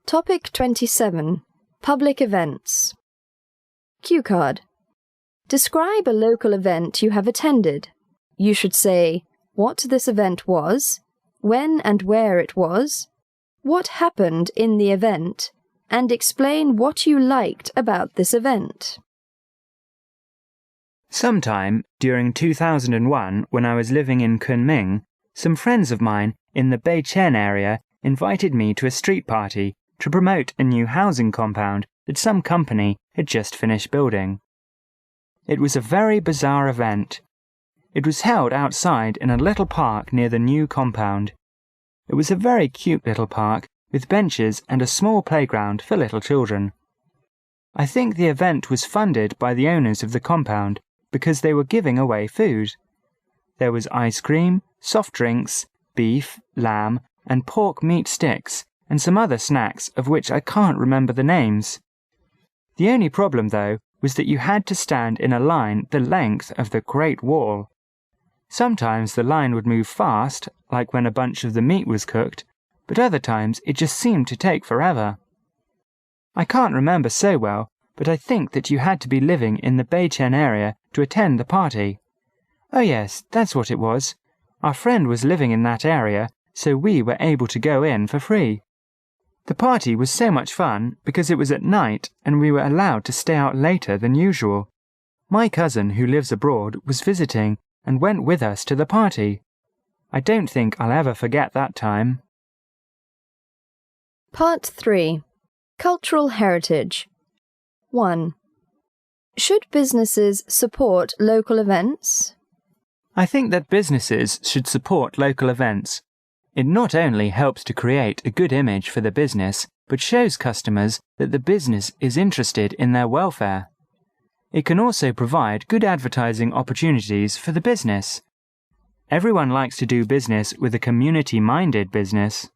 Topic 27. Public events. Cue card. Describe a local event you have attended. You should say what this event was, when and where it was, what happened in the event, and explain what you liked about this event. Sometime during 2001, when I was living in Kunming, some friends of mine in the Beichen area invited me to a street party to promote a new housing compound that some company had just finished building. It was a very bizarre event. It was held outside in a little park near the new compound. It was a very cute little park with benches and a small playground for little children. I think the event was funded by the owners of the compound because they were giving away food. There was ice cream, soft drinks, beef, lamb, and pork meat sticks, and some other snacks of which I can't remember the names. The only problem, though, was that you had to stand in a line the length of the Great Wall. Sometimes the line would move fast, like when a bunch of the meat was cooked, but other times it just seemed to take forever. I can't remember so well, but I think that you had to be living in the Beichen area to attend the party. Oh yes, that's what it was. Our friend was living in that area, so we were able to go in for free. The party was so much fun because it was at night and we were allowed to stay out later than usual. My cousin who lives abroad was visiting and went with us to the party. I don't think I'll ever forget that time. Part 3. Cultural Heritage. 1. Should businesses support local events? I think that businesses should support local events. It not only helps to create a good image for the business, but shows customers that the business is interested in their welfare. It can also provide good advertising opportunities for the business. Everyone likes to do business with a community-minded business.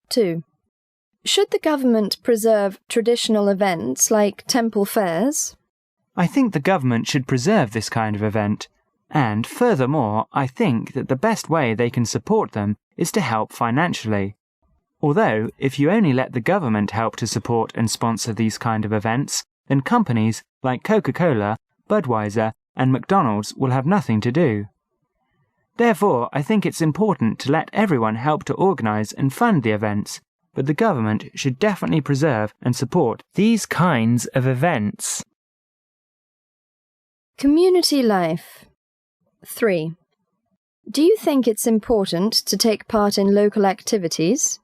2. Should the government preserve traditional events like temple fairs? I think the government should preserve this kind of event. And, furthermore, I think that the best way they can support them is to help financially. Although, if you only let the government help to support and sponsor these kind of events, then companies like Coca-Cola, Budweiser, and McDonald's will have nothing to do. Therefore, I think it's important to let everyone help to organize and fund the events, but the government should definitely preserve and support these kinds of events. Community life. 3. Do you think it's important to take part in local activities?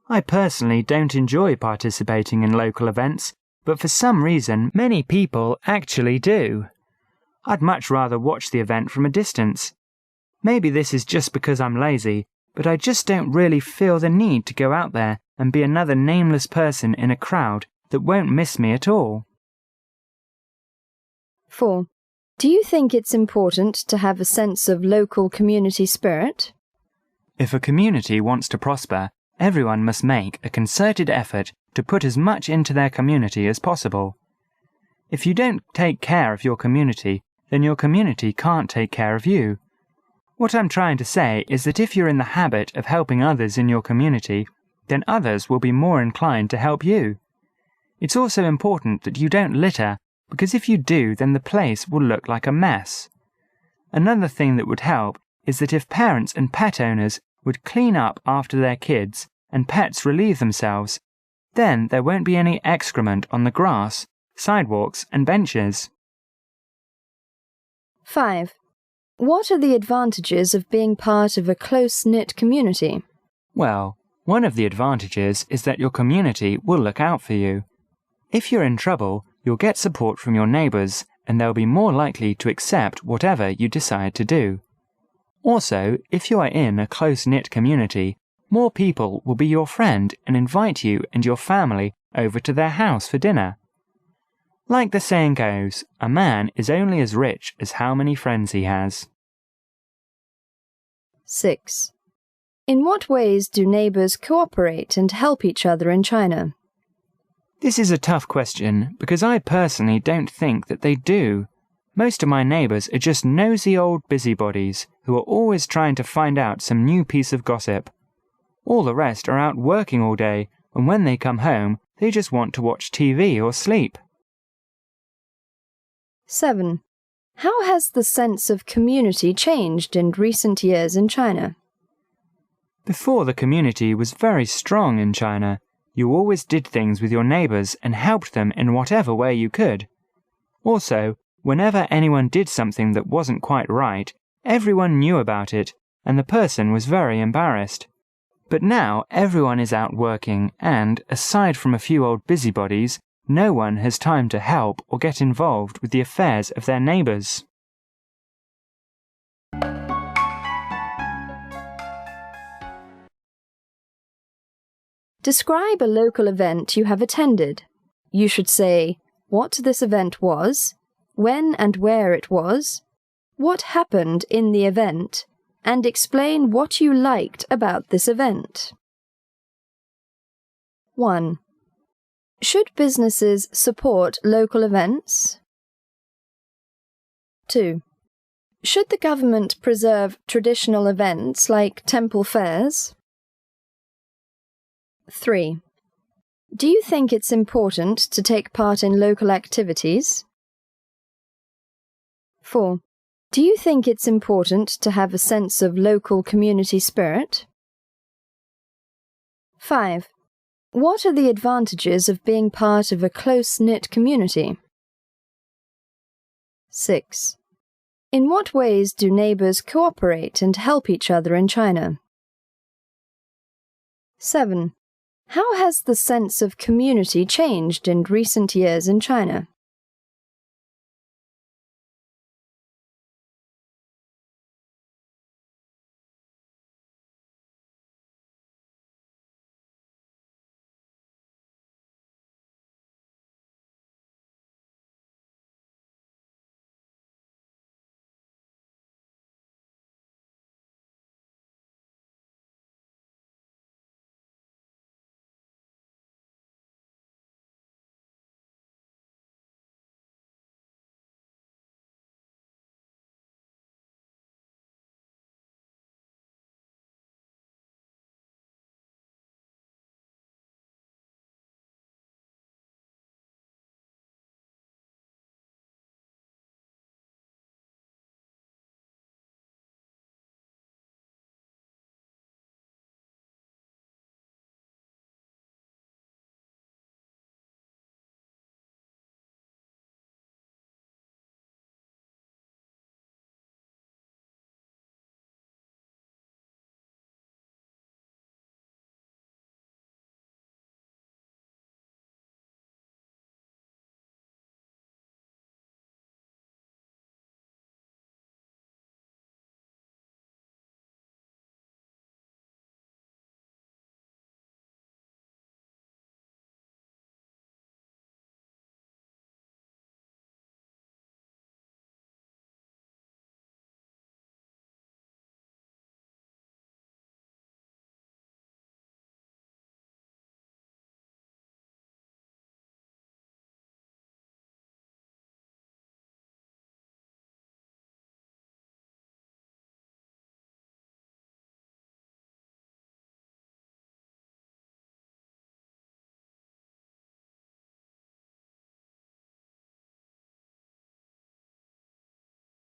I personally don't enjoy participating in local events, but for some reason many people actually do. I'd much rather watch the event from a distance. Maybe this is just because I'm lazy, but I just don't really feel the need to go out there and be another nameless person in a crowd that won't miss me at all. 4. Do you think it's important to have a sense of local community spirit? If a community wants to prosper, everyone must make a concerted effort to put as much into their community as possible. If you don't take care of your community, then your community can't take care of you. What I'm trying to say is that if you're in the habit of helping others in your community, then others will be more inclined to help you. It's also important that you don't litter, because if you do, then the place will look like a mess. Another thing that would help is that if parents and pet owners would clean up after their kids and pets relieve themselves, then there won't be any excrement on the grass, sidewalks, and benches. 5. What are the advantages of being part of a close-knit community? Well, one of the advantages is that your community will look out for you. If you're in trouble, you'll get support from your neighbours, and they'll be more likely to accept whatever you decide to do. Also, if you are in a close-knit community, more people will be your friend and invite you and your family over to their house for dinner. Like the saying goes, a man is only as rich as how many friends he has. 6. In what ways do neighbours cooperate and help each other in China? This is a tough question because I personally don't think that they do. Most of my neighbours are just nosy old busybodies who are always trying to find out some new piece of gossip. All the rest are out working all day, and when they come home, they just want to watch TV or sleep. 7. How has the sense of community changed in recent years in China? Before, the community was very strong in China. You always did things with your neighbours and helped them in whatever way you could. Also, whenever anyone did something that wasn't quite right, everyone knew about it, and the person was very embarrassed. But now everyone is out working and, aside from a few old busybodies, no one has time to help or get involved with the affairs of their neighbours. Describe a local event you have attended. You should say what this event was, when and where it was, what happened in the event, and explain what you liked about this event. 1. Should businesses support local events? 2. Should the government preserve traditional events like temple fairs? 3. Do you think it's important to take part in local activities? 4. Do you think it's important to have a sense of local community spirit? 5. What are the advantages of being part of a close-knit community? 6. In what ways do neighbours cooperate and help each other in China? 7. How has the sense of community changed in recent years in China?